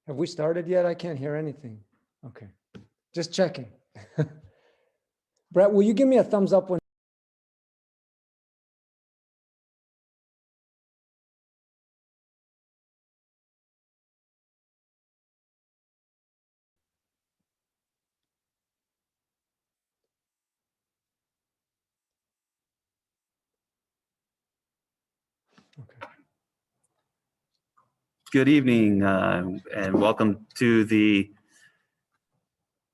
Have we started yet? I can't hear anything. Okay, just checking. Brett, will you give me a thumbs up when? Okay. Good evening and welcome to the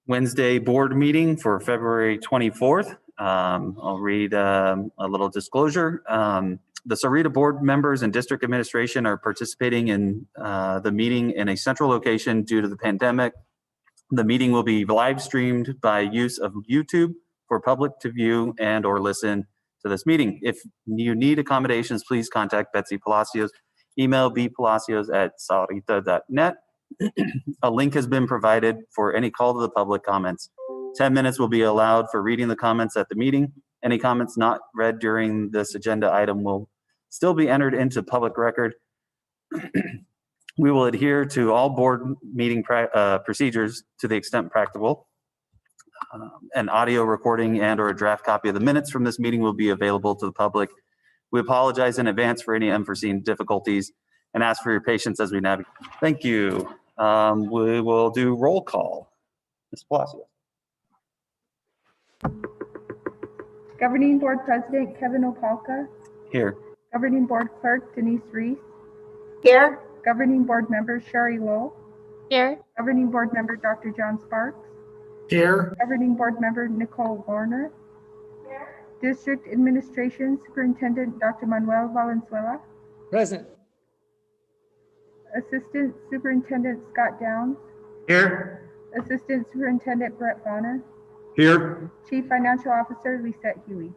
Wednesday board meeting for February 24th. I'll read a little disclosure. The Sahuarita board members and district administration are participating in the meeting in a central location due to the pandemic. The meeting will be live streamed by use of YouTube for public to view and or listen to this meeting. If you need accommodations, please contact Betsy Palacios. Email bpalacios@sahuarita.net. A link has been provided for any call to the public comments. 10 minutes will be allowed for reading the comments at the meeting. Any comments not read during this agenda item will still be entered into public record. We will adhere to all board meeting procedures to the extent practicable. An audio recording and or a draft copy of the minutes from this meeting will be available to the public. We apologize in advance for any unforeseen difficulties and ask for your patience as we navigate. Thank you. We will do roll call. Ms. Palacios. Governing Board President Kevin Opalka. Here. Governing Board Clerk Denise Reese. Here. Governing Board Member Sherry Lowell. Here. Governing Board Member Dr. John Sparks. Here. Governing Board Member Nicole Warner. Here. District Administration Superintendent Dr. Manuel Valenzuela. Present. Assistant Superintendent Scott Downs. Here. Assistant Superintendent Brett Bonner. Here. Chief Financial Officer Lisette Huey.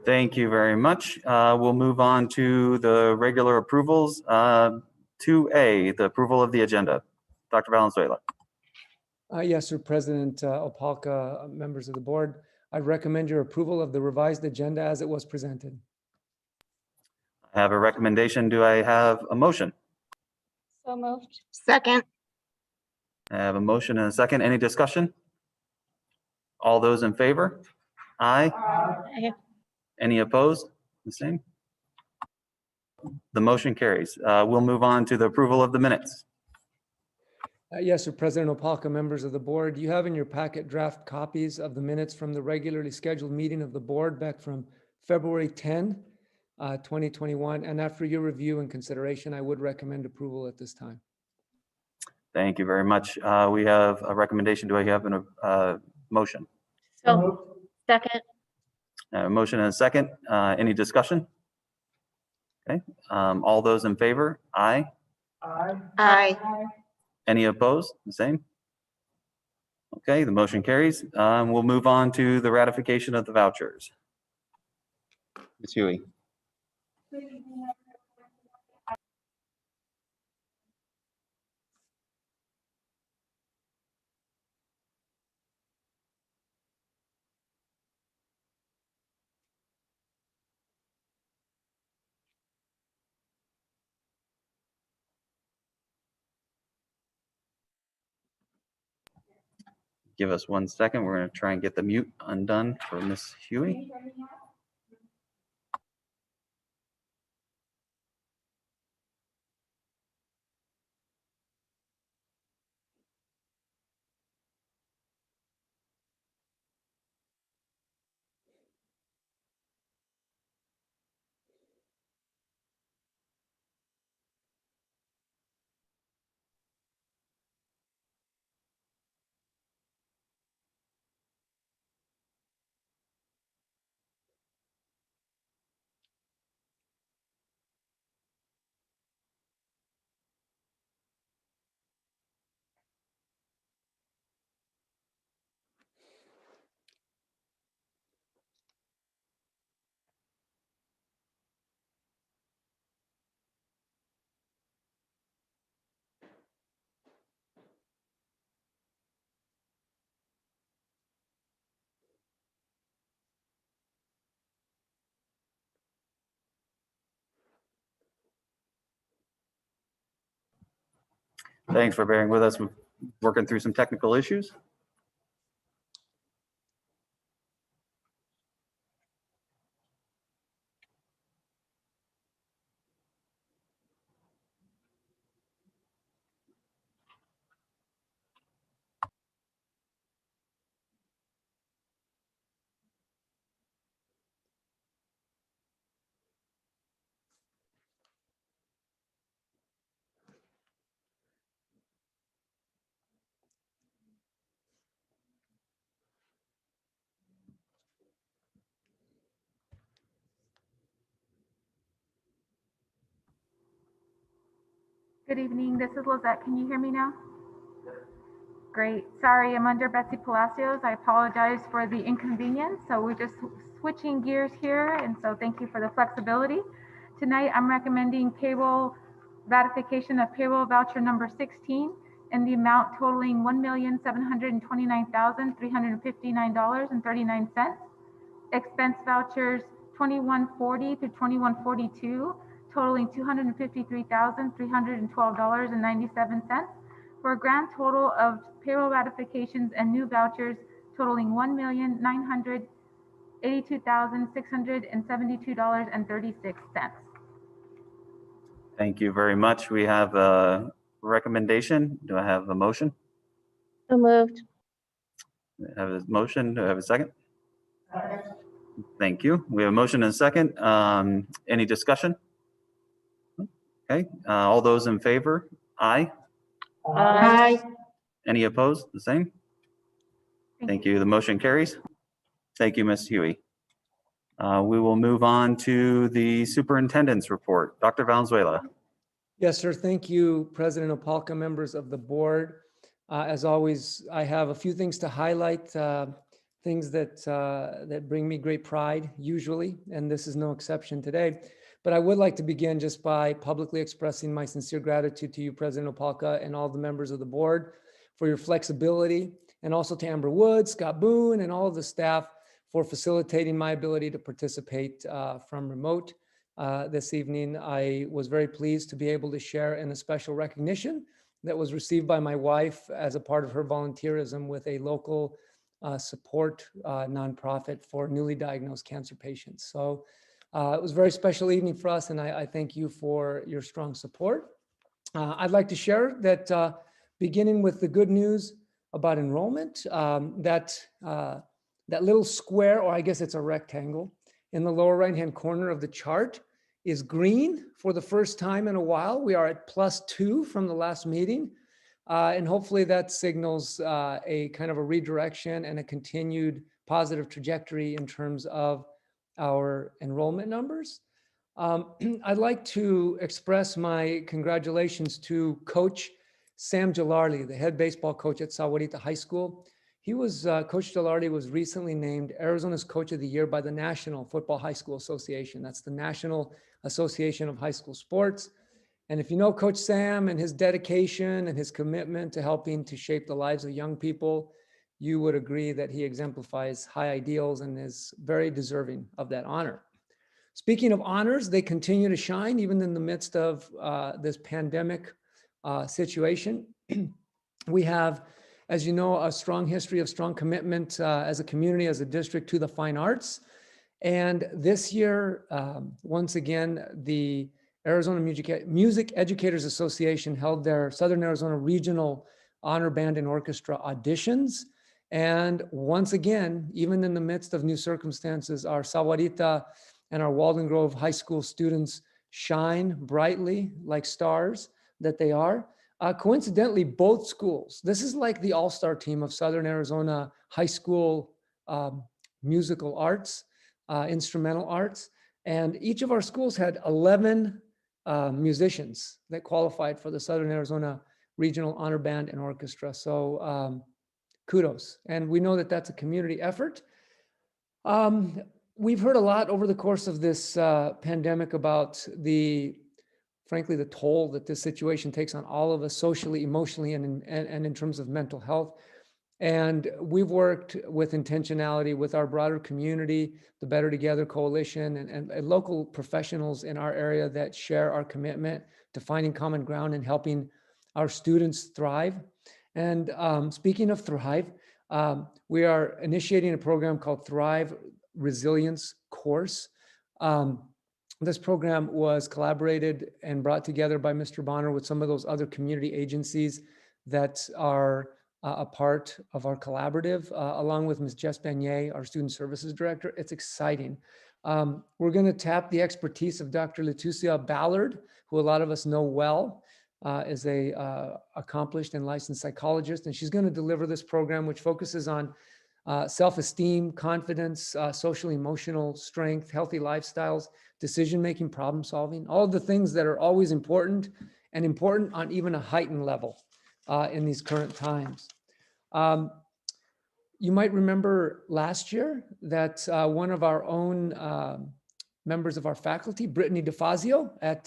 Thank you very much. We'll move on to the regular approvals. 2A, the approval of the agenda. Dr. Valenzuela. Yes, sir, President Opalka, members of the board. I recommend your approval of the revised agenda as it was presented. I have a recommendation. Do I have a motion? So moved. Second. I have a motion and a second. Any discussion? All those in favor? Aye. Aye. Any opposed? The same. The motion carries. We'll move on to the approval of the minutes. Yes, sir, President Opalka, members of the board. You have in your packet draft copies of the minutes from the regularly scheduled meeting of the board back from February 10, 2021. And after your review and consideration, I would recommend approval at this time. Thank you very much. We have a recommendation. Do I have a motion? So second. A motion and a second. Any discussion? Okay. All those in favor? Aye. Aye. Any opposed? The same. Okay, the motion carries. We'll move on to the ratification of the vouchers. Ms. Huey. Give us 1 second. We're going to try and get the mute undone for Ms. Huey. Thanks for bearing with us. We're working through some technical issues. Good evening, this is Lizette. Can you hear me now? Great. Sorry, I'm under Betsy Palacios. I apologize for the inconvenience. So we're just switching gears here. And so thank you for the flexibility. Tonight, I'm recommending payroll ratification of payroll voucher number 16 in the amount totaling $1,729,359.39. Expense vouchers 2140 to 2142 totaling $253,312.97 for a grand total of payroll ratifications and new vouchers totaling $1,982,672.36. Thank you very much. We have a recommendation. Do I have a motion? So moved. I have a motion. Do I have a second? Thank you. We have a motion and a second. Any discussion? Okay, all those in favor? Aye. Aye. Any opposed? The same? Thank you. The motion carries. Thank you, Ms. Huey. We will move on to the superintendent's report. Dr. Valenzuela. Yes, sir. Thank you, President Opalka, members of the board. As always, I have a few things to highlight, things that bring me great pride usually, and this is no exception today. But I would like to begin just by publicly expressing my sincere gratitude to you, President Opalka, and all the members of the board for your flexibility, and also to Amber Wood, Scott Boone, and all of the staff for facilitating my ability to participate from remote. This evening, I was very pleased to be able to share in a special recognition that was received by my wife as a part of her volunteerism with a local support nonprofit for newly diagnosed cancer patients. So it was a very special evening for us, and I thank you for your strong support. I'd like to share that beginning with the good news about enrollment, that little square, or I guess it's a rectangle, in the lower right-hand corner of the chart is green for the first time in a while. We are at +2 from the last meeting. And hopefully that signals a kind of a redirection and a continued positive trajectory in terms of our enrollment numbers. I'd like to express my congratulations to Coach Sam Gilardi, the head baseball coach at Sahuarita High School. Coach Gilardi was recently named Arizona's Coach of the Year by the National Football High School Association. That's the National Association of High School Sports. And if you know Coach Sam and his dedication and his commitment to helping to shape the lives of young people, you would agree that he exemplifies high ideals and is very deserving of that honor. Speaking of honors, they continue to shine even in the midst of this pandemic situation. We have, as you know, a strong history of strong commitment as a community, as a district, to the fine arts. And this year, once again, the Arizona Music Educators Association held their Southern Arizona Regional Honor Band and Orchestra auditions. And once again, even in the midst of new circumstances, our Sahuarita and our Walden Grove High School students shine brightly like stars that they are. Coincidentally, both schools, this is like the all-star team of Southern Arizona High School musical arts, instrumental arts. And each of our schools had 11 musicians that qualified for the Southern Arizona Regional Honor Band and Orchestra. So kudos. And we know that that's a community effort. We've heard a lot over the course of this pandemic about frankly, the toll that this situation takes on all of us socially, emotionally, and in terms of mental health. And we've worked with intentionality with our broader community, the Better Together Coalition, and local professionals in our area that share our commitment to finding common ground and helping our students thrive. And speaking of thrive, we are initiating a program called Thrive Resilience Course. This program was collaborated and brought together by Mr. Bonner with some of those other community agencies that are a part of our collaborative, along with Ms. Jess Beignet, our Student Services Director. It's exciting. We're going to tap the expertise of Dr. Leticia Ballard, who a lot of us know well, is a accomplished and licensed psychologist, and she's going to deliver this program, which focuses on self-esteem, confidence, social emotional strength, healthy lifestyles, decision-making, problem solving, all of the things that are always important and important on even a heightened level in these current times. You might remember last year that one of our own members of our faculty, Brittany DeFazio at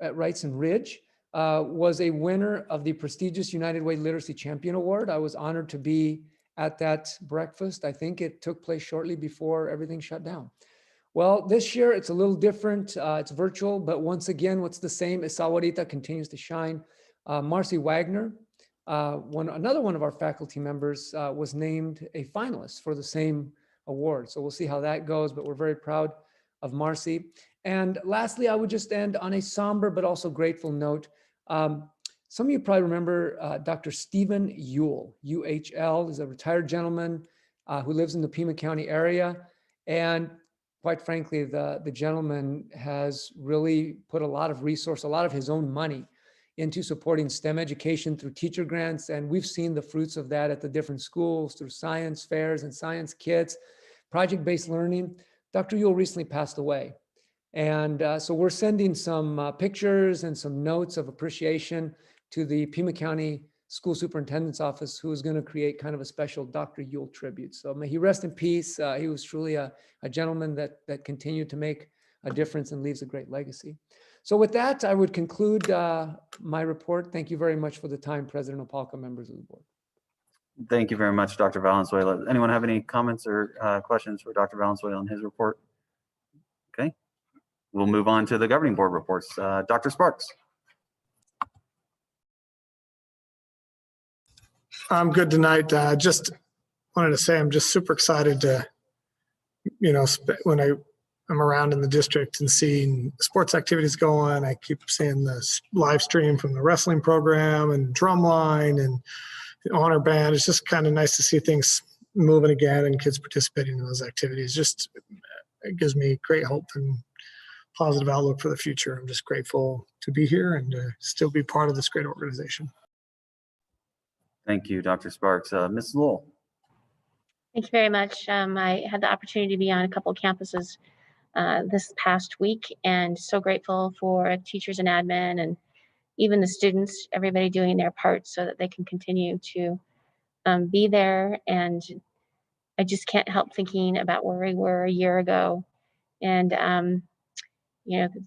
Wrightson Ridge, was a winner of the prestigious United Way Literacy Champion Award. I was honored to be at that breakfast. I think it took place shortly before everything shut down. Well, this year it's a little different. It's virtual, but once again, what's the same is Sahuarita continues to shine. Marcy Wagner, another one of our faculty members, was named a finalist for the same award. So we'll see how that goes, but we're very proud of Marcy. And lastly, I would just end on a somber but also grateful note. Some of you probably remember Dr. Stephen Uhl, UHL, is a retired gentleman who lives in the Pima County area. And quite frankly, the gentleman has really put a lot of resource, a lot of his own money into supporting STEM education through teacher grants. And we've seen the fruits of that at the different schools through science fairs and science kits, project-based learning. Dr. Uhl recently passed away. And so we're sending some pictures and some notes of appreciation to the Pima County School Superintendent's Office, who is going to create kind of a special Dr. Uhl tribute. So may he rest in peace. He was truly a gentleman that continued to make a difference and leaves a great legacy. So with that, I would conclude my report. Thank you very much for the time, President Opalka, members of the board. Thank you very much, Dr. Valenzuela. Anyone have any comments or questions for Dr. Valenzuela on his report? Okay, we'll move on to the governing board reports. Dr. Sparks. I'm good tonight. Just wanted to say I'm just super excited to, when I'm around in the district and seeing sports activities going. I keep seeing the live stream from the wrestling program and drumline and the honor band. It's just kind of nice to see things moving again and kids participating in those activities. Just it gives me great hope and positive outlook for the future. I'm just grateful to be here and to still be part of this great organization. Thank you, Dr. Sparks. Ms. Lowell. Thank you very much. I had the opportunity to be on a couple of campuses this past week, and so grateful for teachers and admin and even the students, everybody doing their part so that they can continue to be there. And I just can't help thinking about where we were a year ago. And,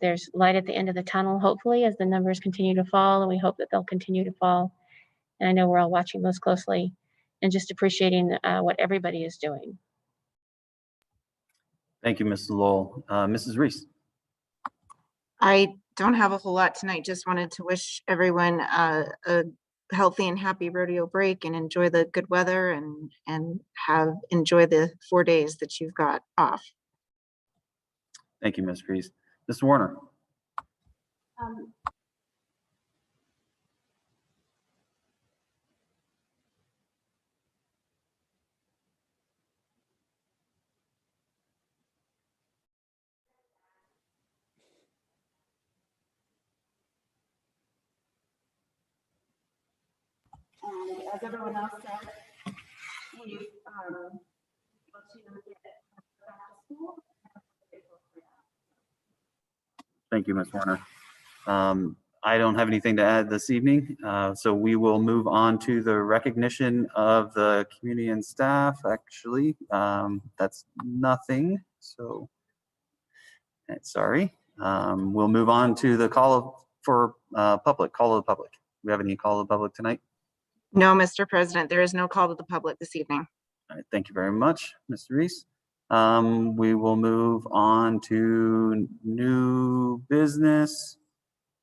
there's light at the end of the tunnel, hopefully, as the numbers continue to fall, and we hope that they'll continue to fall. And I know we're all watching those closely and just appreciating what everybody is doing. Thank you, Mrs. Lowell. Mrs. Reese. I don't have a whole lot tonight. Just wanted to wish everyone a healthy and happy rodeo break and enjoy the good weather and enjoy the 4 days that you've got off. Thank you, Ms. Reese. Mr. Warner. As everyone else said, we've get back to school. Thank you, Ms. Warner. I don't have anything to add this evening, so we will move on to the recognition of the community and staff. Actually, that's nothing, so sorry. We'll move on to the call for public, call of the public. Do we have any call of the public tonight? No, Mr. President, there is no call to the public this evening. All right, thank you very much, Mr. Reese. We will move on to new business.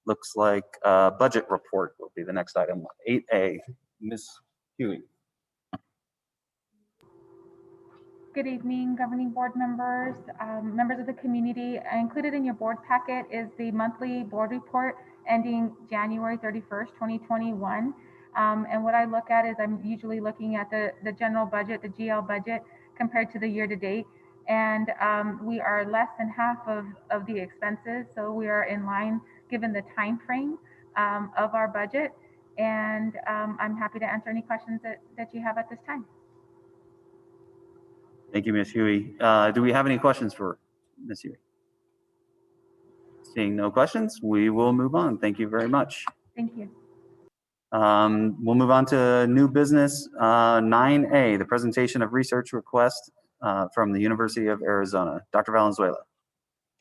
looks like budget report will be the next item, 8A. Ms. Huey. Good evening, governing board members, members of the community. Included in your board packet is the monthly board report ending January 31st, 2021. And what I look at is I'm usually looking at the general budget, the GL budget, compared to the year to date. And we are less than half of the expenses. So we are in line given the time frame of our budget. And I'm happy to answer any questions that you have at this time. Thank you, Ms. Huey. Do we have any questions for Ms. Huey? Seeing no questions, we will move on. Thank you very much. Thank you. We'll move on to new business 9A, the presentation of research request from the University of Arizona. Dr. Valenzuela.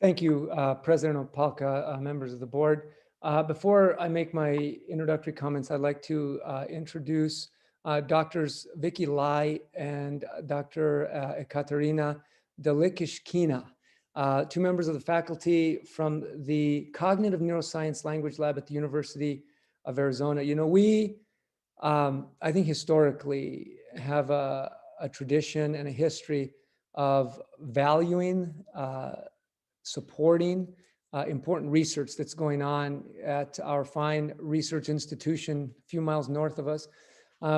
Thank you, President Opalka, members of the board. Before I make my introductory comments, I'd like to introduce Doctors Vicky Lai and Dr. Ekaterina Delikishkina, two members of the faculty from the Cognitive Neuroscience Language Lab at the University of Arizona. You know, we, I think historically have a tradition and a history of valuing, supporting important research that's going on at our fine research institution a few miles north of us.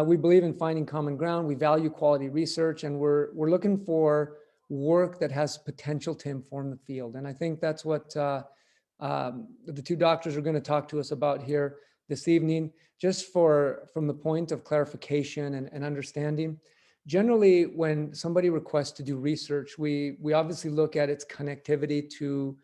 We believe in finding common ground. We value quality research, and we're looking for work that has potential to inform the field. And I think that's what the two doctors are going to talk to us about here this evening, just from the point of clarification and understanding. Generally, when somebody requests to do research, we obviously look at its connectivity to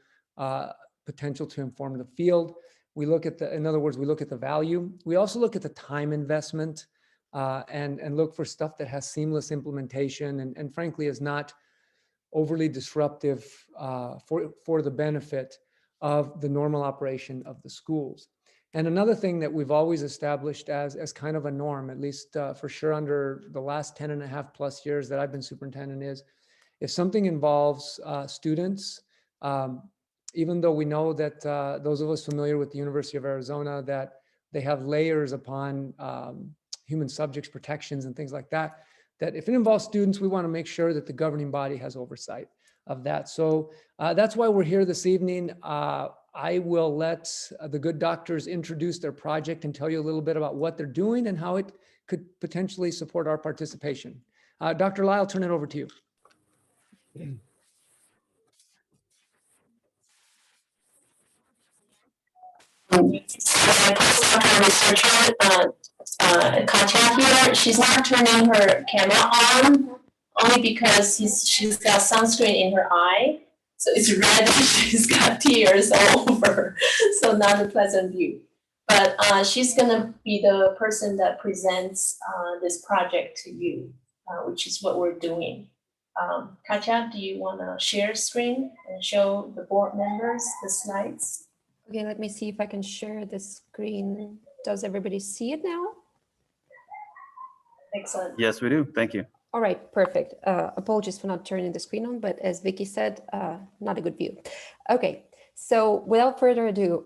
potential to inform the field. We look at in other words, we look at the value. We also look at the time investment and look for stuff that has seamless implementation and frankly is not overly disruptive for the benefit of the normal operation of the schools. And another thing that we've always established as kind of a norm, at least for sure under the last 10.5+ years that I've been superintendent, is if something involves students, even though we know that those of us familiar with the University of Arizona, that they have layers upon human subjects protections and things like that, that if it involves students, we want to make sure that the governing body has oversight of that. So that's why we're here this evening. I will let the good doctors introduce their project and tell you a little bit about what they're doing and how it could potentially support our participation. Dr. Lai, I'll turn it over to you. Researcher, Katya here. She's not turning her camera on only because she's got sunscreen in her eye. So it's red, she's got tears all over. So not a pleasant view. But she's gonna be the person that presents this project to you, which is what we're doing. Katya, do you wanna share screen and show the board members the slides? Okay, let me see if I can share the screen. Does everybody see it now? Excellent. Yes, we do. Thank you. All right, perfect. Apologies for not turning the screen on, but as Vicky said, not a good view. Okay, so without further ado,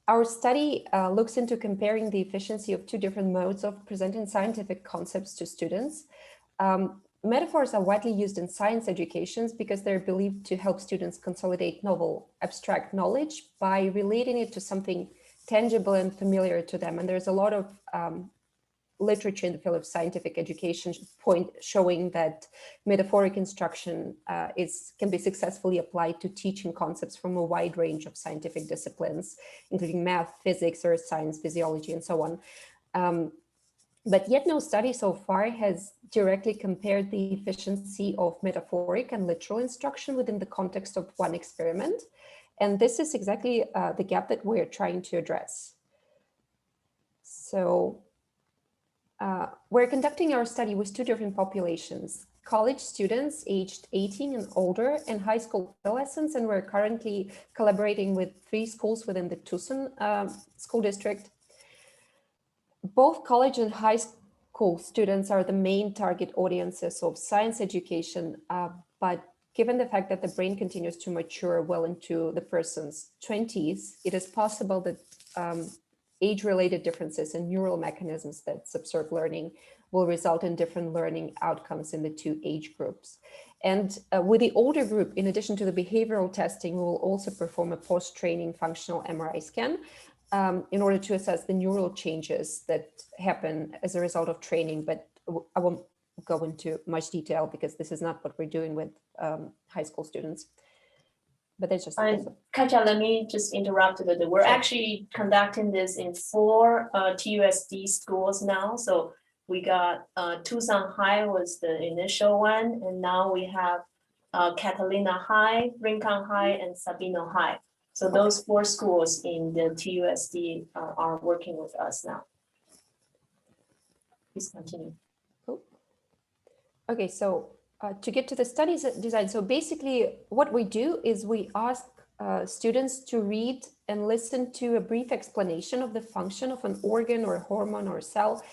our study looks into comparing the efficiency of two different modes of presenting scientific concepts to students. Metaphors are widely used in science educations because they're believed to help students consolidate novel abstract knowledge by relating it to something tangible and familiar to them. And there's a lot of literature in the field of scientific education showing that metaphoric instruction can be successfully applied to teaching concepts from a wide range of scientific disciplines, including math, physics, earth science, physiology, and so on. But yet no study so far has directly compared the efficiency of metaphoric and literal instruction within the context of one experiment. And this is exactly the gap that we're trying to address. So we're conducting our study with two different populations: college students aged 18 and older and high school adolescents. And we're currently collaborating with 3 schools within the Tucson school district. Both college and high school students are the main target audiences of science education, but given the fact that the brain continues to mature well into the person's 20s, it is possible that age-related differences in neural mechanisms that subserve learning will result in different learning outcomes in the two age groups. And with the older group, in addition to the behavioral testing, we will also perform a post-training functional MRI scan in order to assess the neural changes that happen as a result of training. But I won't go into much detail because this is not what we're doing with high school students. But that's just Katja, let me just interrupt a little bit. We're actually conducting this in 4 TUSD schools now. So we got Tucson High was the initial one, and now we have Catalina High, Rincon High, and Sabino High. So those 4 schools in the TUSD are working with us now. Please continue. Cool. Okay, so to get to the studies design, so basically what we do is we ask students to read and listen to a brief explanation of the function of an organ or hormone or cell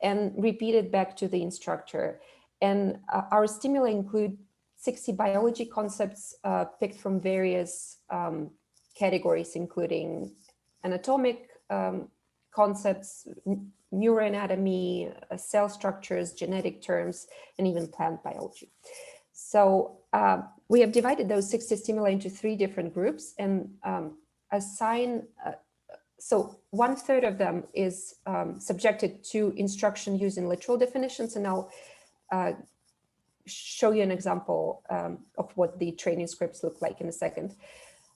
and repeat it back to the instructor. And our stimuli include 60 biology concepts picked from various categories, including anatomic concepts, neuroanatomy, cell structures, genetic terms, and even plant biology. So we have divided those 60 stimuli into 3 different groups and assign, so 1/3 of them is subjected to instruction using literal definitions, and I'll show you an example of what the training scripts look like in a second.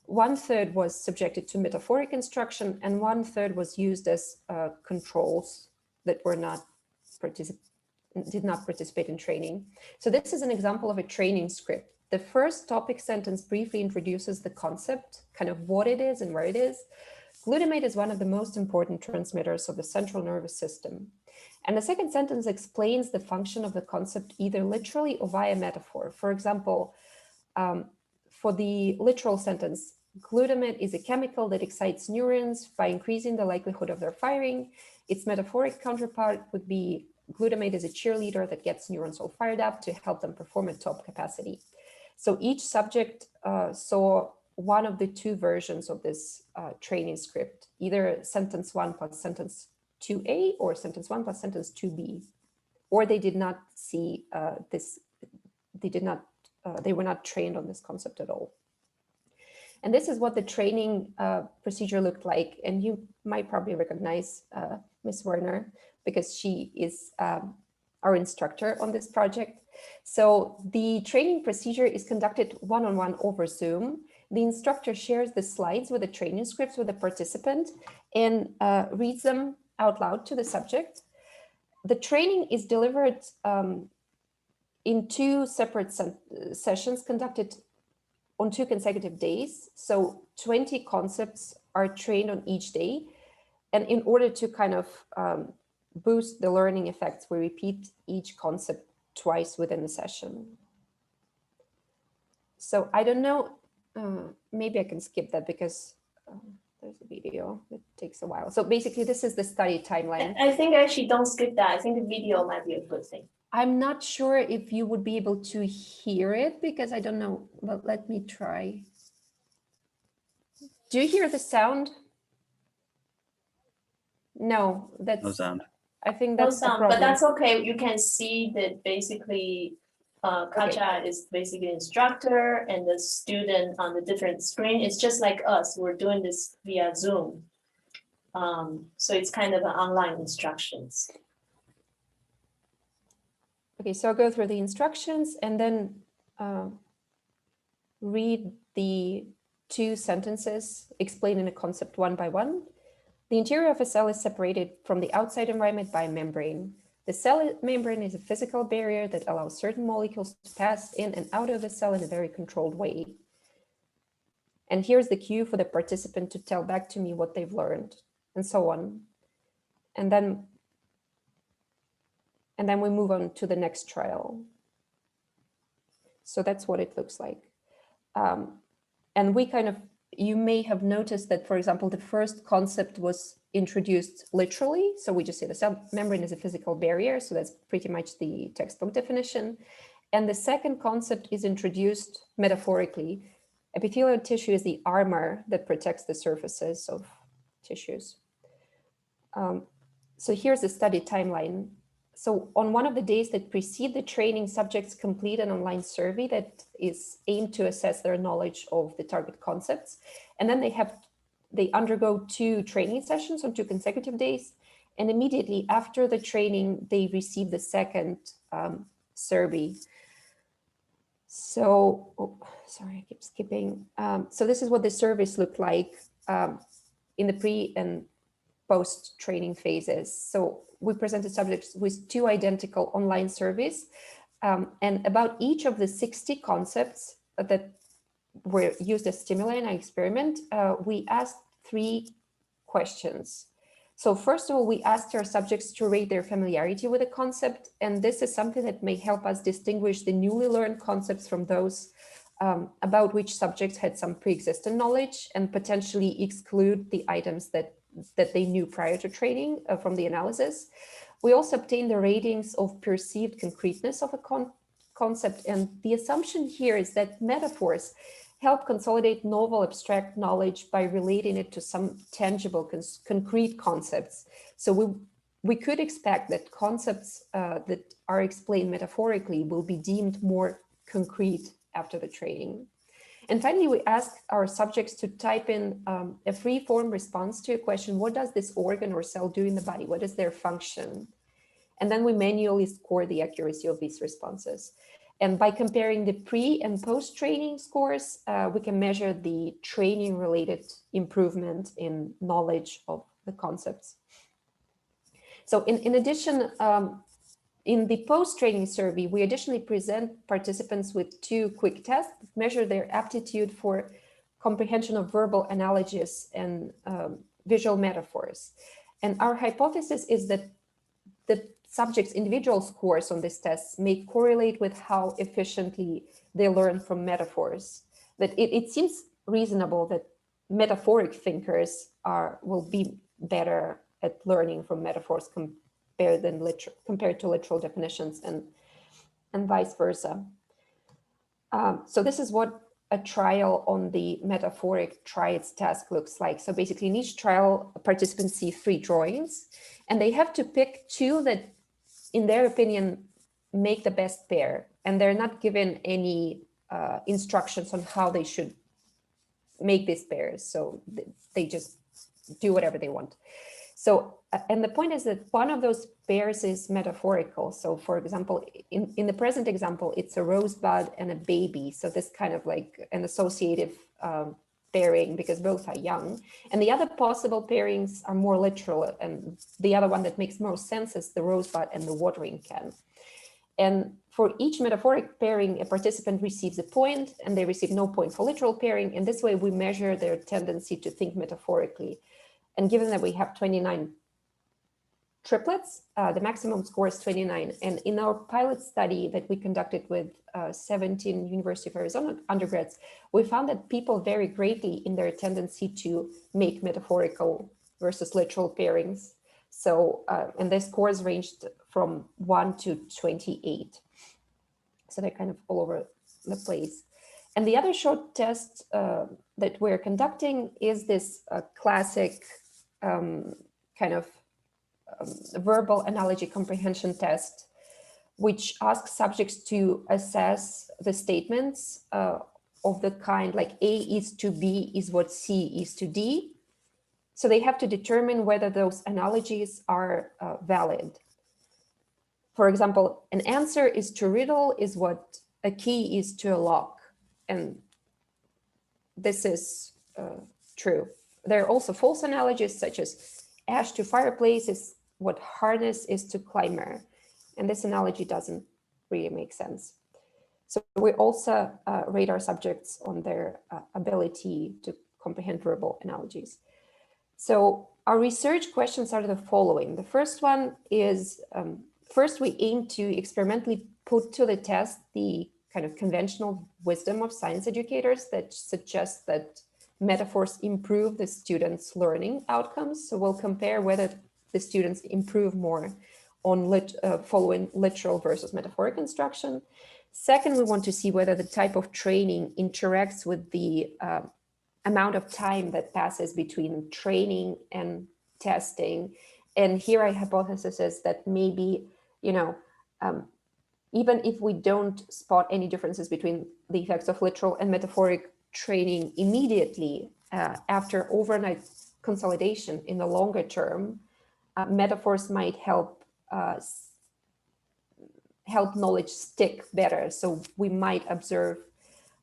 1/3 was subjected to metaphoric instruction, and 1/3 was used as controls that were not did not participate in training. So this is an example of a training script. The first topic sentence briefly introduces the concept, kind of what it is and where it is. Glutamate is one of the most important transmitters of the central nervous system. And the second sentence explains the function of the concept either literally or via metaphor. For example, for the literal sentence, glutamate is a chemical that excites neurons by increasing the likelihood of their firing. Its metaphoric counterpart would be glutamate is a cheerleader that gets neurons all fired up to help them perform at top capacity. So each subject saw one of the 2 versions of this training script, either sentence 1 plus sentence 2A or sentence 1 plus sentence 2B, or they did not see this, they were not trained on this concept at all. And this is what the training procedure looked like. And you might probably recognize Ms. Werner because she is our instructor on this project. So the training procedure is conducted one-on-one over Zoom. The instructor shares the slides with the training scripts with the participant and reads them out loud to the subject. The training is delivered in 2 separate sessions conducted on 2 consecutive days. So 20 concepts are trained on each day. And in order to kind of boost the learning effects, we repeat each concept twice within the session. So I don't know, maybe I can skip that because there's a video that takes a while. So basically this is the study timeline. I think actually don't skip that. I think the video might be a good thing. I'm not sure if you would be able to hear it because I don't know, but let me try. Do you hear the sound? No, that's No sound. I think No that's the sound, problem. but that's okay. You can see that basically Katja is basically instructor and the student on the different screen. It's just like us. We're doing this via Zoom. So it's kind of an online instructions. Okay, so I'll go through the instructions and then read the 2 sentences explaining a concept one by one. The interior of a cell is separated from the outside environment by a membrane. The cell membrane is a physical barrier that allows certain molecules to pass in and out of the cell in a very controlled way. And here's the cue for the participant to tell back to me what they've learned, and so on. And then we move on to the next trial. So that's what it looks like. And we kind of, you may have noticed that, for example, the first concept was introduced literally. So we just say the cell membrane is a physical barrier. So that's pretty much the textbook definition. And the second concept is introduced metaphorically. Epithelial tissue is the armor that protects the surfaces of tissues. So here's the study timeline. So on one of the days that precede the training, subjects complete an online survey that is aimed to assess their knowledge of the target concepts. And then they undergo 2 training sessions on 2 consecutive days. And immediately after the training, they receive the second survey. So, oh, sorry, I keep skipping. So this is what the surveys look like in the pre and post-training phases. So we presented subjects with 2 identical online surveys, and about each of the 60 concepts that were used as stimuli in our experiment, we asked 3 questions. So first of all, we asked our subjects to rate their familiarity with a concept, and this is something that may help us distinguish the newly learned concepts from those about which subjects had some pre-existing knowledge, and potentially exclude the items that they knew prior to training from the analysis. We also obtained the ratings of perceived concreteness of a concept, and the assumption here is that metaphors help consolidate novel abstract knowledge by relating it to some tangible, concrete concepts. So we could expect that concepts that are explained metaphorically will be deemed more concrete after the training. And finally, we asked our subjects to type in a free-form response to a question: what does this organ or cell do in the body? What is their function? And then we manually score the accuracy of these responses. And by comparing the pre and post-training scores, we can measure the training-related improvement in knowledge of the concepts. So in addition, in the post-training survey, we additionally present participants with 2 quick tests that measure their aptitude for comprehension of verbal analogies and visual metaphors. And our hypothesis is that the subjects' individual scores on these tests may correlate with how efficiently they learn from metaphors. That it seems reasonable that metaphoric thinkers will be better at learning from metaphors compared to literal definitions, and vice versa. So this is what a trial on the metaphoric Triads task looks like. So basically in each trial, participants see 3 drawings, and they have to pick 2 that, in their opinion, make the best pair. And they're not given any instructions on how they should make these pairs. So they just do whatever they want. So, and the point is that one of those pairs is metaphorical. So for example, in the present example, it's a rosebud and a baby. So this kind of like an associative pairing, because both are young. And the other possible pairings are more literal. And the other one that makes most sense is the rosebud and the watering can. And for each metaphoric pairing, a participant receives a point, and they receive no point for literal pairing. And this way we measure their tendency to think metaphorically. And given that we have 29 triplets, the maximum score is 29. And in our pilot study that we conducted with 17 University of Arizona undergrads, we found that people vary greatly in their tendency to make metaphorical versus literal pairings. So, and their scores ranged from 1 to 28. So they're kind of all over the place. And the other short test that we're conducting is this classic kind of verbal analogy comprehension test, which asks subjects to assess the statements of the kind like A is to B is what C is to D. So they have to determine whether those analogies are valid. For example, an answer is to riddle is what a key is to a lock. And this is true. There are also false analogies, such as ash to fireplace is what harness is to climber. And this analogy doesn't really make sense. So we also rate our subjects on their ability to comprehend verbal analogies. So our research questions are the following. The first one is, first we aim to experimentally put to the test the kind of conventional wisdom of science educators that suggests that metaphors improve the students' learning outcomes. So we'll compare whether the students improve more on following literal versus metaphoric instruction. Second, we want to see whether the type of training interacts with the amount of time that passes between training and testing. And here our hypothesis is that maybe, even if we don't spot any differences between the effects of literal and metaphoric training immediately after overnight consolidation in the longer term, metaphors might help knowledge stick better. So we might observe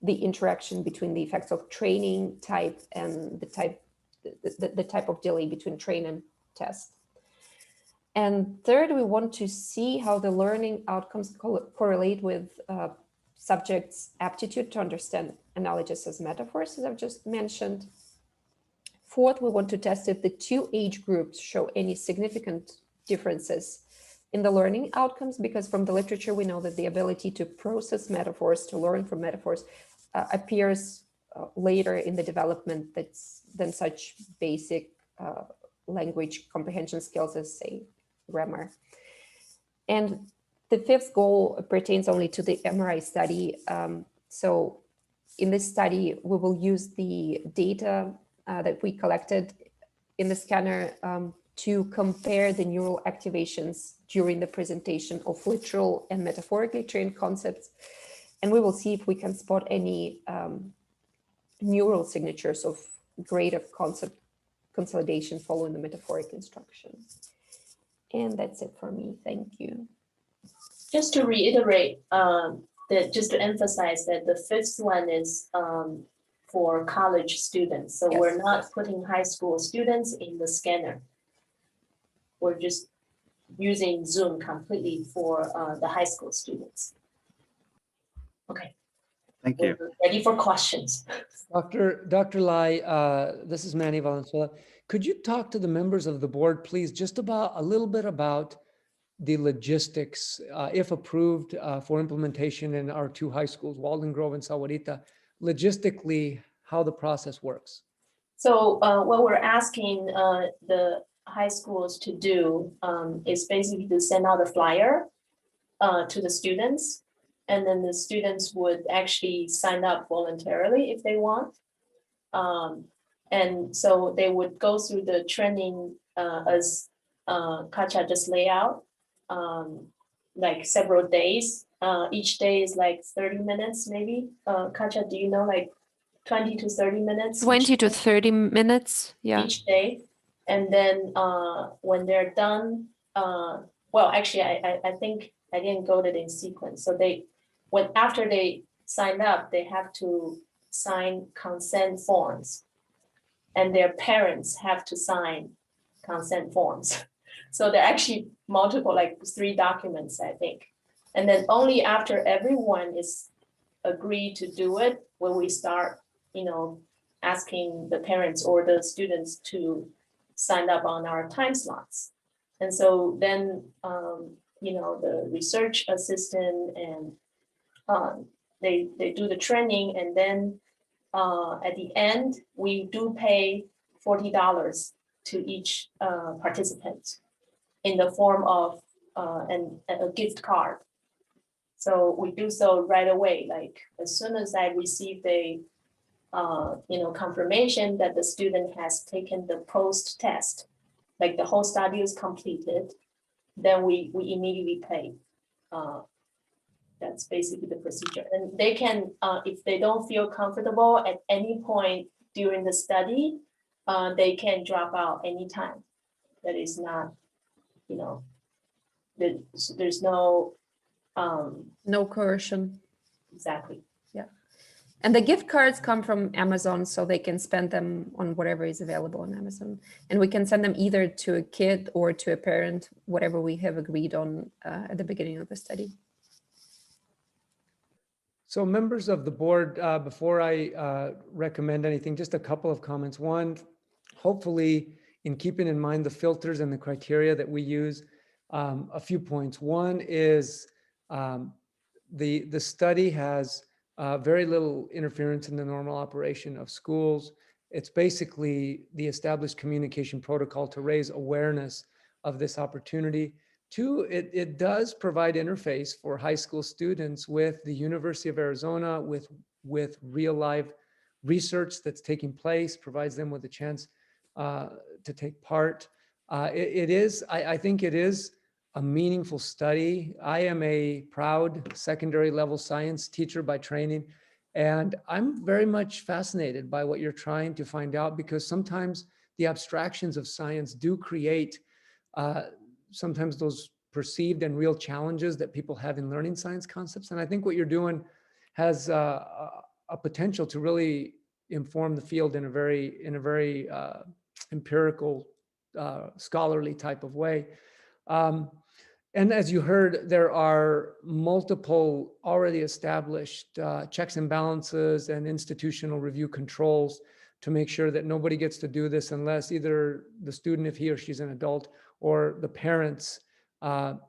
the interaction between the effects of training type and the type of delay between train and test. And third, we want to see how the learning outcomes correlate with subjects' aptitude to understand analogies as metaphors, as I've just mentioned. Fourth, we want to test if the two age groups show any significant differences in the learning outcomes, because from the literature, we know that the ability to process metaphors, to learn from metaphors, appears later in the development than such basic language comprehension skills as, say, grammar. And the fifth goal pertains only to the MRI study. So in this study, we will use the data that we collected in the scanner to compare the neural activations during the presentation of literal and metaphorically trained concepts. And we will see if we can spot any neural signatures of grade of concept consolidation following the metaphoric instruction. And that's it for me. Thank you. Just to reiterate, just to emphasize that the fifth one is for college students. So Yes. We're not putting high school students in the scanner. We're just using Zoom completely for the high school students. Okay. Thank you. We're ready for questions. Dr. Lai, this is Manny Valenzuela. Could you talk to the members of the board, please, just about a little bit about the logistics, if approved for implementation in our two high schools, Walden Grove and Sahuarita, logistically, how the process works? So what we're asking the high schools to do is basically to send out a flyer to the students, and then the students would actually sign up voluntarily if they want. And so they would go through the training as Katja just laid out, like several days. Each day is like 30 minutes, maybe. Katja, do you know, like 20 to 30 minutes? 20 to 30 minutes, yeah. Each day. And then when they're done, well, actually, I think I didn't go to it in sequence. So after they sign up, they have to sign consent forms, and their parents have to sign consent forms. So they're actually multiple, like 3 documents, I think. And then only after everyone is agreed to do it, will we start, asking the parents or the students to sign up on our time slots. And so then, the research assistant and they do the training, and then at the end, we do pay $40 to each participant in the form of a gift card. So we do so right away, like as soon as I receive the confirmation that the student has taken the post test, like the whole study is completed, then we immediately pay. That's basically the procedure. And they can, if they don't feel comfortable at any point during the study, they can drop out anytime. That is not, there's no. No coercion. Exactly. Yeah. And the gift cards come from Amazon, so they can spend them on whatever is available on Amazon. And we can send them either to a kid or to a parent, whatever we have agreed on at the beginning of the study. So members of the board, before I recommend anything, just a couple of comments. One, hopefully in keeping in mind the filters and the criteria that we use, a few points. One is the study has very little interference in the normal operation of schools. It's basically the established communication protocol to raise awareness of this opportunity. Two, it does provide interface for high school students with the University of Arizona, with real live research that's taking place, provides them with a chance to take part. I think it is a meaningful study. I am a proud secondary level science teacher by training, and I'm very much fascinated by what you're trying to find out, because sometimes the abstractions of science do create sometimes those perceived and real challenges that people have in learning science concepts. And I think what you're doing has a potential to really inform the field in a very empirical, scholarly type of way. And as you heard, there are multiple already established checks and balances and institutional review controls to make sure that nobody gets to do this unless either the student, if he or she's an adult, or the parents,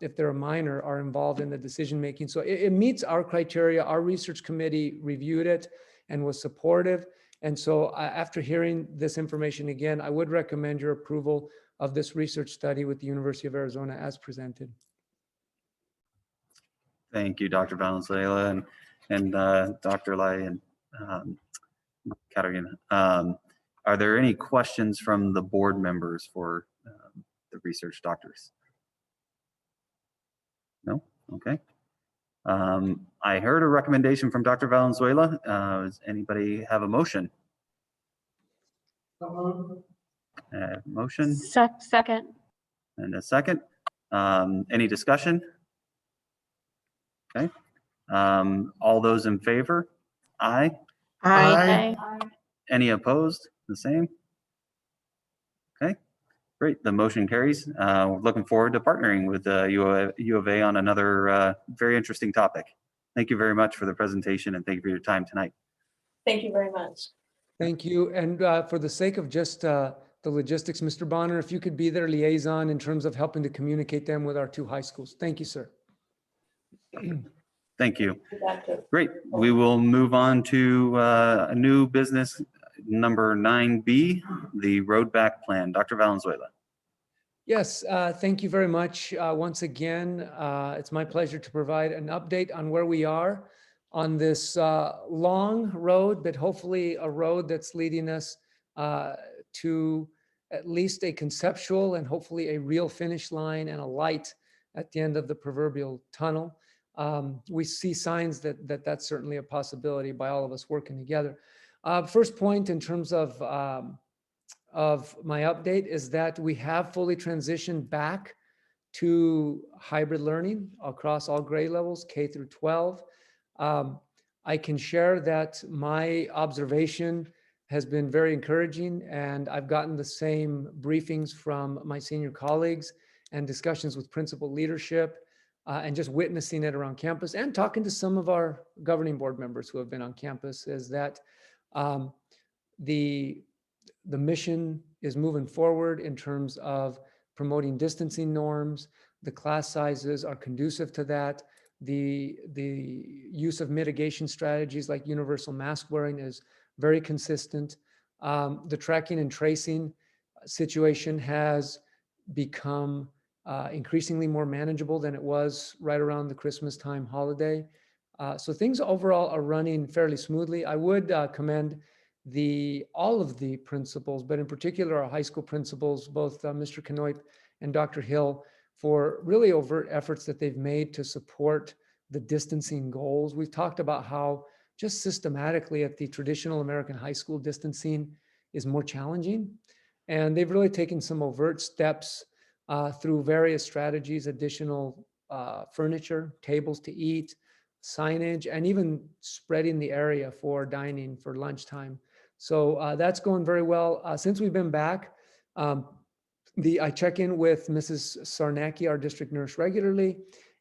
if they're a minor, are involved in the decision making. So it meets our criteria. Our research committee reviewed it and was supportive. And so after hearing this information again, I would recommend your approval of this research study with the University of Arizona as presented. Thank you, Dr. Valenzuela and Dr. Lai and Katarina. Are there any questions from the board members for the research doctors? No? Okay. I heard a recommendation from Dr. Valenzuela. Does anybody have a motion? Motion Second. and a second. Any discussion? Okay. All those in favor? Aye. Aye. Any opposed? The same? Okay, great. The motion carries. We're looking forward to partnering with U of A on another very interesting topic. Thank you very much for the presentation, and thank you for your time tonight. Thank you very much. Thank you. And for the sake of just the logistics, Mr. Bonner, if you could be their liaison in terms of helping to communicate them with our two high schools. Thank you, sir. Thank you. Doctor. Great. We will move on to a new business number 9B, the road back plan. Dr. Valenzuela. Yes, thank you very much. Once again, it's my pleasure to provide an update on where we are on this long road, but hopefully a road that's leading us to at least a conceptual and hopefully a real finish line and a light at the end of the proverbial tunnel. We see signs that that's certainly a possibility by all of us working together. First point in terms of my update is that we have fully transitioned back to hybrid learning across all grade levels, K through 12. I can share that my observation has been very encouraging, and I've gotten the same briefings from my senior colleagues and discussions with principal leadership, and just witnessing it around campus and talking to some of our governing board members who have been on campus, is that the mission is moving forward in terms of promoting distancing norms. The class sizes are conducive to that. The use of mitigation strategies like universal mask wearing is very consistent. The tracking and tracing situation has become increasingly more manageable than it was right around the Christmas time holiday. So things overall are running fairly smoothly. I would commend all of the principals, but in particular our high school principals, both Mr. Kanoip and Dr. Hill, for really overt efforts that they've made to support the distancing goals. We've talked about how just systematically at the traditional American high school, distancing is more challenging. And they've really taken some overt steps through various strategies, additional furniture, tables to eat, signage, and even spreading the area for dining for lunchtime. So that's going very well. Since we've been back, I check in with Mrs. Sarnacki, our district nurse, regularly.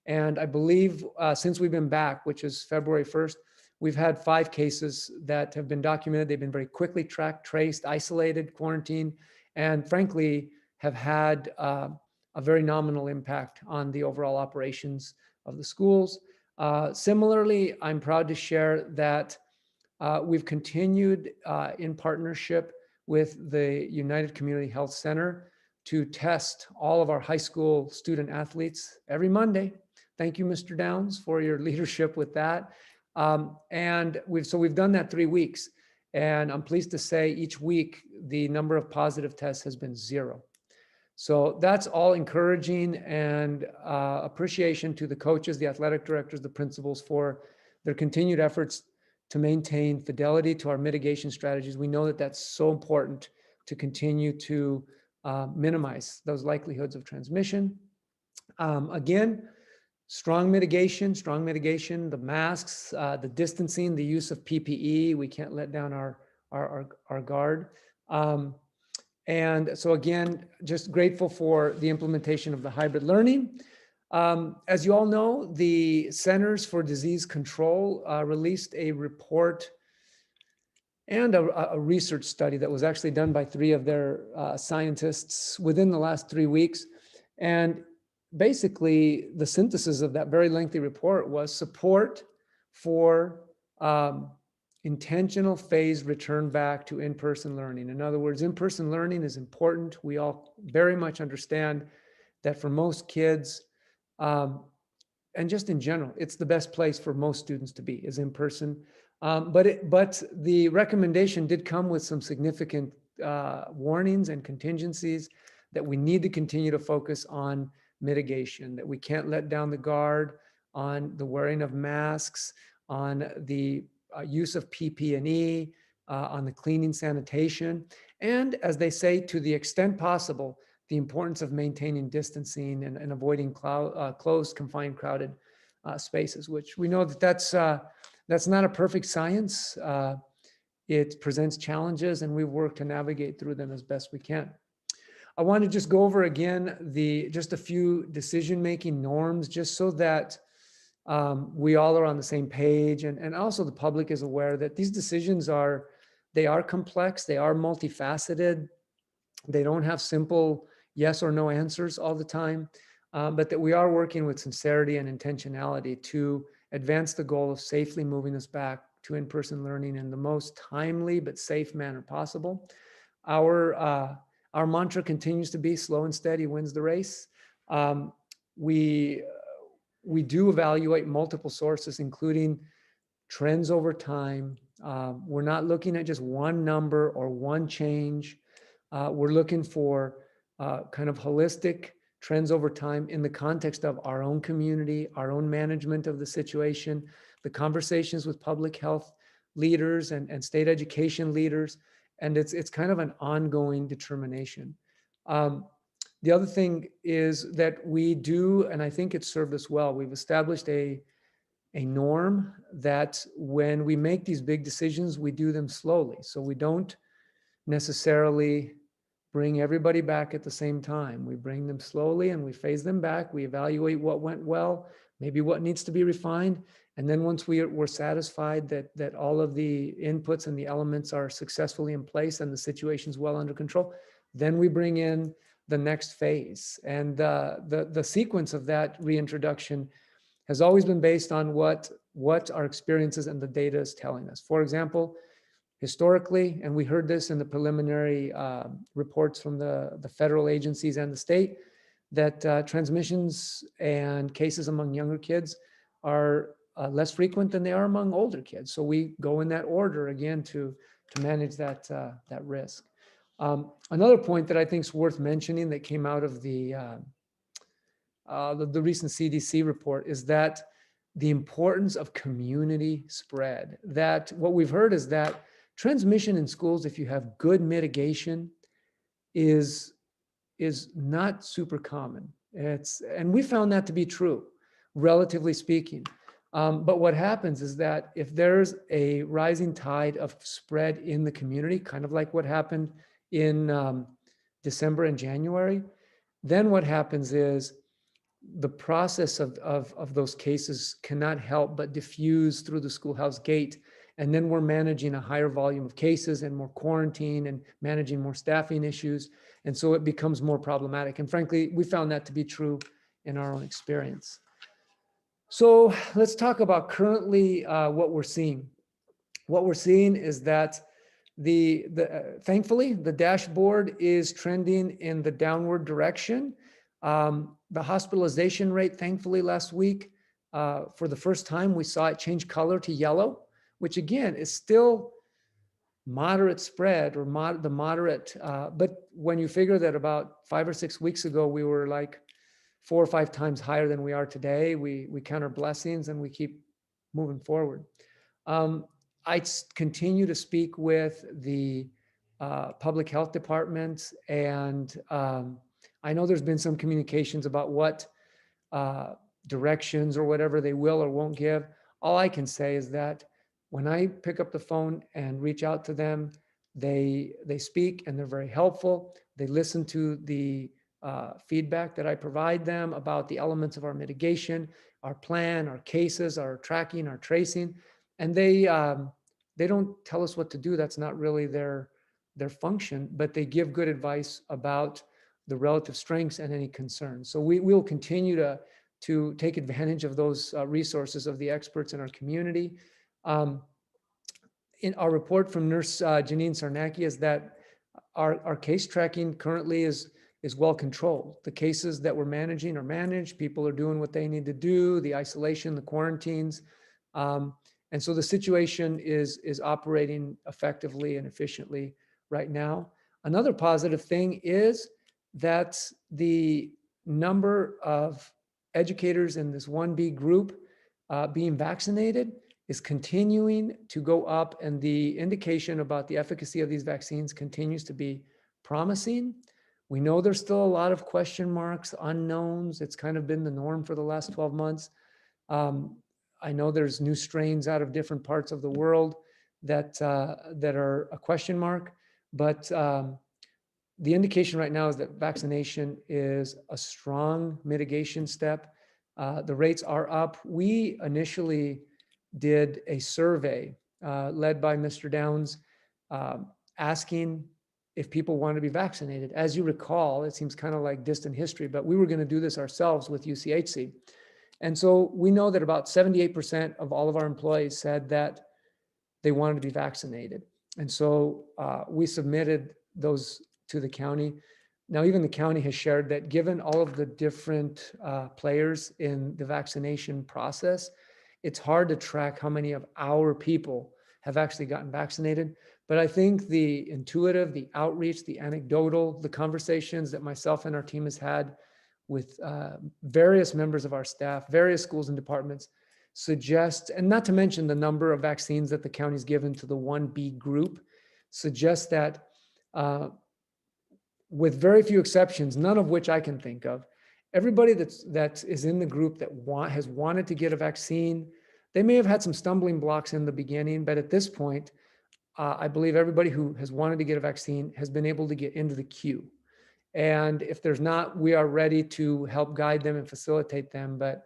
And I believe since we've been back, which is February 1st, we've had 5 cases that have been documented. They've been very quickly tracked, traced, isolated, quarantined, and frankly, have had a very nominal impact on the overall operations of the schools. Similarly, I'm proud to share that we've continued in partnership with the United Community Health Center to test all of our high school student athletes every Monday. Thank you, Mr. Downs, for your leadership with that. And we've done that 3 weeks. And I'm pleased to say each week, the number of positive tests has been 0. So that's all encouraging, and appreciation to the coaches, the athletic directors, the principals for their continued efforts to maintain fidelity to our mitigation strategies. We know that that's so important to continue to minimize those likelihoods of transmission. Again, strong mitigation, the masks, the distancing, the use of PPE. We can't let down our guard. And so again, just grateful for the implementation of the hybrid learning. As you all know, the Centers for Disease Control released a report and a research study that was actually done by 3 of their scientists within the last 3 weeks. And basically, the synthesis of that very lengthy report was support for intentional phased return back to in-person learning. In other words, in-person learning is important. We all very much understand that for most kids, and just in general, it's the best place for most students to be, is in person. But the recommendation did come with some significant warnings and contingencies that we need to continue to focus on mitigation, that we can't let down the guard on the wearing of masks, on the use of PPE, on the cleaning, sanitation, and as they say, to the extent possible, the importance of maintaining distancing and avoiding closed, confined, crowded spaces, which we know that's not a perfect science. It presents challenges, and we work to navigate through them as best we can. I want to just go over again just a few decision-making norms, just so that we all are on the same page, and also the public is aware that these decisions are complex, they are multifaceted, they don't have simple yes or no answers all the time, but that we are working with sincerity and intentionality to advance the goal of safely moving us back to in-person learning in the most timely but safe manner possible. Our mantra continues to be slow and steady wins the race. We do evaluate multiple sources, including trends over time. We're not looking at just one number or one change. We're looking for kind of holistic trends over time in the context of our own community, our own management of the situation, the conversations with public health leaders and state education leaders. And it's kind of an ongoing determination. The other thing is that we do, and I think it's served us well, we've established a norm that when we make these big decisions, we do them slowly. So we don't necessarily bring everybody back at the same time. We bring them slowly and we phase them back. We evaluate what went well, maybe what needs to be refined. And then once we're satisfied that all of the inputs and the elements are successfully in place and the situation's well under control, then we bring in the next phase. And the sequence of that reintroduction has always been based on what our experiences and the data is telling us. For example, historically, and we heard this in the preliminary reports from the federal agencies and the state, that transmissions and cases among younger kids are less frequent than they are among older kids. So we go in that order again to manage that risk. Another point that I think is worth mentioning that came out of the recent CDC report is that the importance of community spread. That what we've heard is that transmission in schools, if you have good mitigation, is not super common. And we found that to be true, relatively speaking. But what happens is that if there's a rising tide of spread in the community, kind of like what happened in December and January, then what happens is the process of those cases cannot help but diffuse through the schoolhouse gate. And then we're managing a higher volume of cases and more quarantine and managing more staffing issues. And so it becomes more problematic. And frankly, we found that to be true in our own experience. So let's talk about currently what we're seeing. What we're seeing is that Thankfully, the dashboard is trending in the downward direction. The hospitalization rate, thankfully, last week, for the first time, we saw it change color to yellow, which again is still moderate spread or the moderate. But when you figure that about 5 or 6 weeks ago, we were like 4 or 5 times higher than we are today, we count our blessings and we keep moving forward. I continue to speak with the public health department, and I know there's been some communications about what directions or whatever they will or won't give. All I can say is that when I pick up the phone and reach out to them, they speak and they're very helpful. They listen to the feedback that I provide them about the elements of our mitigation, our plan, our cases, our tracking, our tracing, and they don't tell us what to do. That's not really their function, but they give good advice about the relative strengths and any concerns. So we will continue to take advantage of those resources of the experts in our community. In our report from Nurse Janine Sarnacki is that our case tracking currently is well controlled. The cases that we're managing are managed. People are doing what they need to do, the isolation, the quarantines. And so the situation is operating effectively and efficiently right now. Another positive thing is that the number of educators in this 1B group being vaccinated is continuing to go up, and the indication about the efficacy of these vaccines continues to be promising. We know there's still a lot of question marks, unknowns. It's kind of been the norm for the last 12 months. I know there's new strains out of different parts of the world that are a question mark, but the indication right now is that vaccination is a strong mitigation step. The rates are up. We initially did a survey led by Mr. Downs asking if people want to be vaccinated. As you recall, it seems kind of like distant history, but we were going to do this ourselves with UCHC. And so we know that about 78% of all of our employees said that they wanted to be vaccinated. And so we submitted those to the county. Now, even the county has shared that given all of the different players in the vaccination process, it's hard to track how many of our people have actually gotten vaccinated. But I think the intuitive, the outreach, the anecdotal, the conversations that myself and our team has had with various members of our staff, various schools and departments suggest, and not to mention the number of vaccines that the county's given to the 1B group, suggests that with very few exceptions, none of which I can think of, everybody that is in the group that has wanted to get a vaccine, they may have had some stumbling blocks in the beginning, but at this point, I believe everybody who has wanted to get a vaccine has been able to get into the queue. And if there's not, we are ready to help guide them and facilitate them. But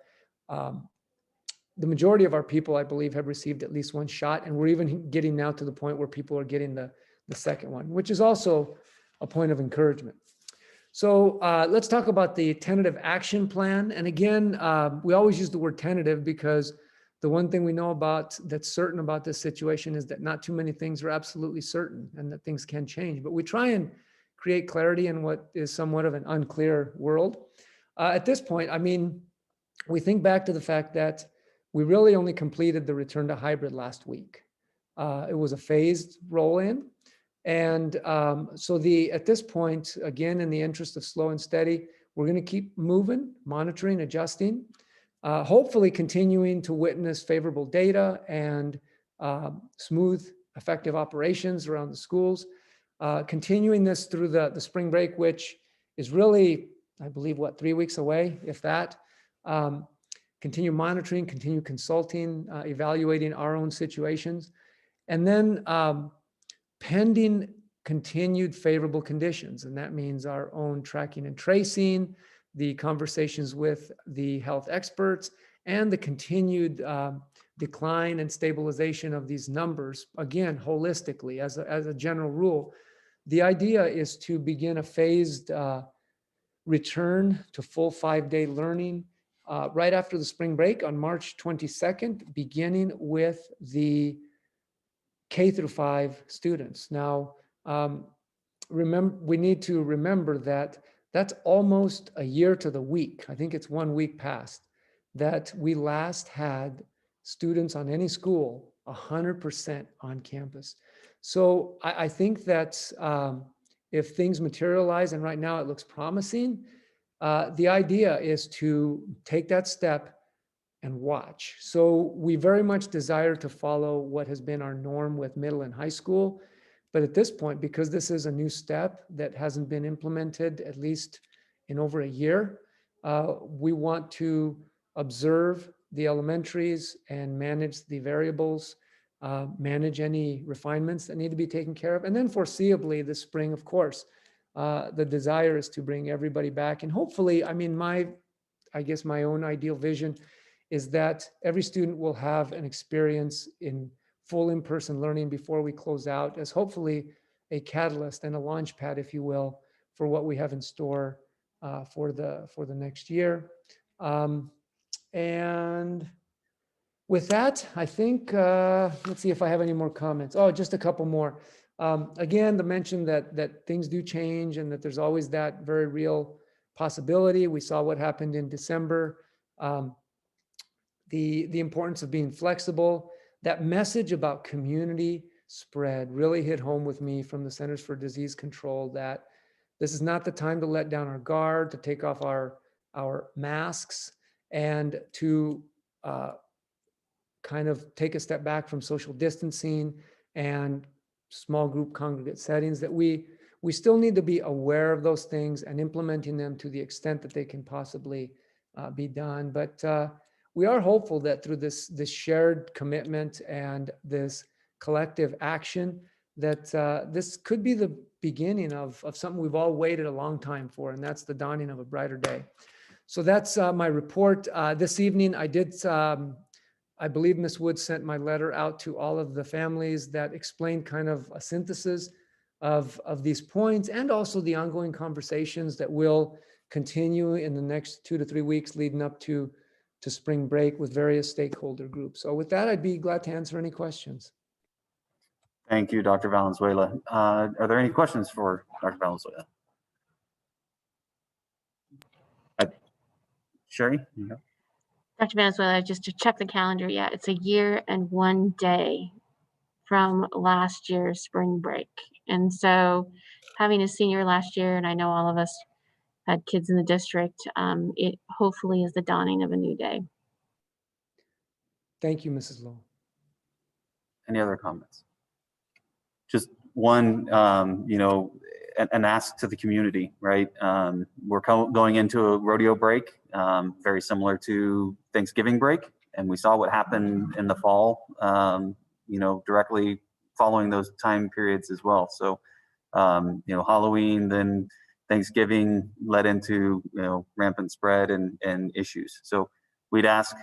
the majority of our people, I believe, have received at least one shot. And we're even getting now to the point where people are getting the second one, which is also a point of encouragement. So let's talk about the tentative action plan. And again, we always use the word tentative because the one thing we know about that's certain about this situation is that not too many things are absolutely certain and that things can change. But we try and create clarity in what is somewhat of an unclear world. At this point, I mean, we think back to the fact that we really only completed the return to hybrid last week. It was a phased roll-in. And so at this point, again, in the interest of slow and steady, we're going to keep moving, monitoring, adjusting, hopefully continuing to witness favorable data and smooth, effective operations around the schools, continuing this through the spring break, which is really, I believe, 3 weeks away, if that. Continue monitoring, continue consulting, evaluating our own situations, and then pending continued favorable conditions. And that means our own tracking and tracing, the conversations with the health experts, and the continued decline and stabilization of these numbers, again, holistically, as a general rule. The idea is to begin a phased return to full 5-day learning right after the spring break on March 22nd, beginning with the K through 5 students. Now, we need to remember that that's almost a year to the week. I think it's 1 week past that we last had students on any school 100% on campus. So I think that if things materialize, and right now it looks promising, the idea is to take that step and watch. So we very much desire to follow what has been our norm with middle and high school. But at this point, because this is a new step that hasn't been implemented, at least in over a year, we want to observe the elementaries and manage the variables, manage any refinements that need to be taken care of. And then foreseeably this spring, of course, the desire is to bring everybody back. And hopefully, I mean, I guess my own ideal vision is that every student will have an experience in full in-person learning before we close out, as hopefully a catalyst and a launch pad, if you will, for what we have in store for the next year. And with that, I think, let's see if I have any more comments. Oh, just a couple more. Again, the mention that things do change and that there's always that very real possibility. We saw what happened in December. The importance of being flexible. That message about community spread really hit home with me from the Centers for Disease Control, that this is not the time to let down our guard, to take off our masks, and to kind of take a step back from social distancing and small group congregate settings, that we still need to be aware of those things and implementing them to the extent that they can possibly be done. But we are hopeful that through this shared commitment and this collective action, that this could be the beginning of something we've all waited a long time for, and that's the dawning of a brighter day. So that's my report. This evening, I did, I believe Ms. Wood sent my letter out to all of the families that explained kind of a synthesis of these points, and also the ongoing conversations that will continue in the next 2 to 3 weeks leading up to spring break with various stakeholder groups. So with that, I'd be glad to answer any questions. Thank you, Dr. Valenzuela. Are there any questions for Dr. Valenzuela? Sherry? Yeah. Dr. Valenzuela, just to check the calendar, yeah, it's a year and 1 day from last year's spring break. And so having a senior last year, and I know all of us had kids in the district, it hopefully is the dawning of a new day. Thank you, Mrs. Lowe. Any other comments? Just one, you know, an ask to the community, right? We're going into a rodeo break, very similar to Thanksgiving break. And we saw what happened in the fall, you know, directly following those time periods as well. So, you know, Halloween, then Thanksgiving led into, you know, rampant spread and issues. So we'd ask,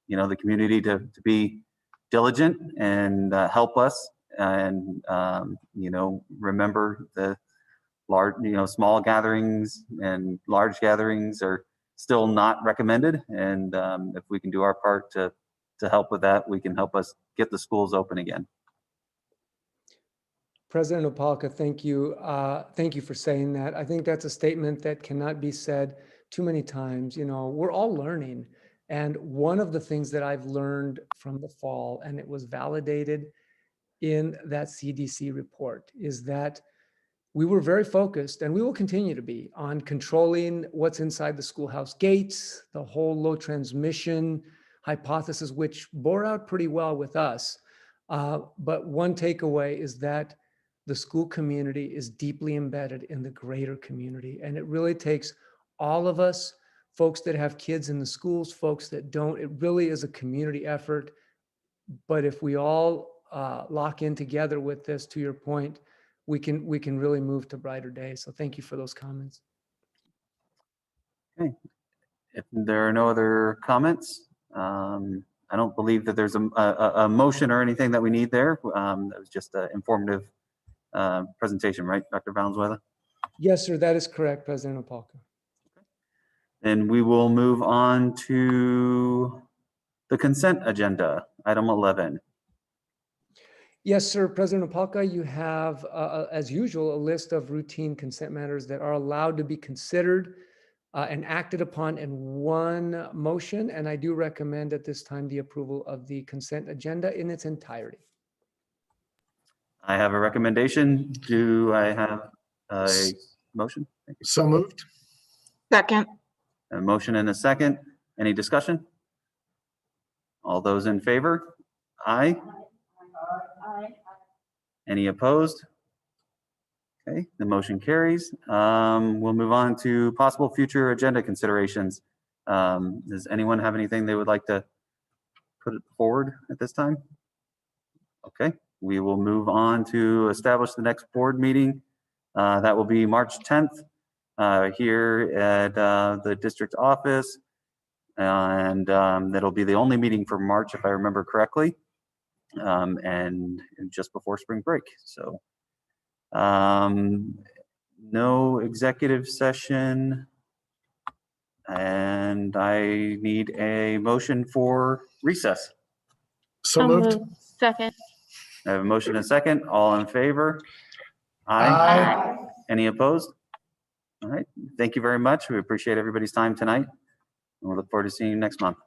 you know, the community to be diligent and help us, and you know, remember the large, you know, small gatherings and large gatherings are still not recommended. And if we can do our part to help with that, we can help us get the schools open again. President Opalka, thank you. Thank you for saying that. I think that's a statement that cannot be said too many times. You know, we're all learning. And one of the things that I've learned from the fall, and it was validated in that CDC report, is that we were very focused, and we will continue to be, on controlling what's inside the schoolhouse gates, the whole low transmission hypothesis, which bore out pretty well with us. But one takeaway is that the school community is deeply embedded in the greater community. And it really takes all of us, folks that have kids in the schools, folks that don't. It really is a community effort. But if we all lock in together with this, to your point, we can really move to brighter days. So thank you for those comments. Okay. If there are no other comments, I don't believe that there's a motion or anything that we need there. That was just an informative presentation, right, Dr. Valenzuela? Yes, sir, that is correct, President Opalka. Then we will move on to the consent agenda, item 11. Yes, sir. President Opalka, you have, as usual, a list of routine consent matters that are allowed to be considered and acted upon in one motion. And I do recommend at this time the approval of the consent agenda in its entirety. I have a recommendation. Do I have a motion? Thank you. So moved. Second, A motion and a second. Any discussion? All those in favor? Aye. Any opposed? Okay, the motion carries. We'll move on to possible future agenda considerations. Does anyone have anything they would like to put it forward at this time? Okay, we will move on to establish the next board meeting. That will be March 10th here at the district office. And that'll be the only meeting for March, if I remember correctly. And just before spring break. So no executive session. And I need a motion for recess. So moved. Second. I have a motion and a second. All in favor? Aye. Any opposed? All right. Thank you very much. We appreciate everybody's time tonight. And we look forward to seeing you next month.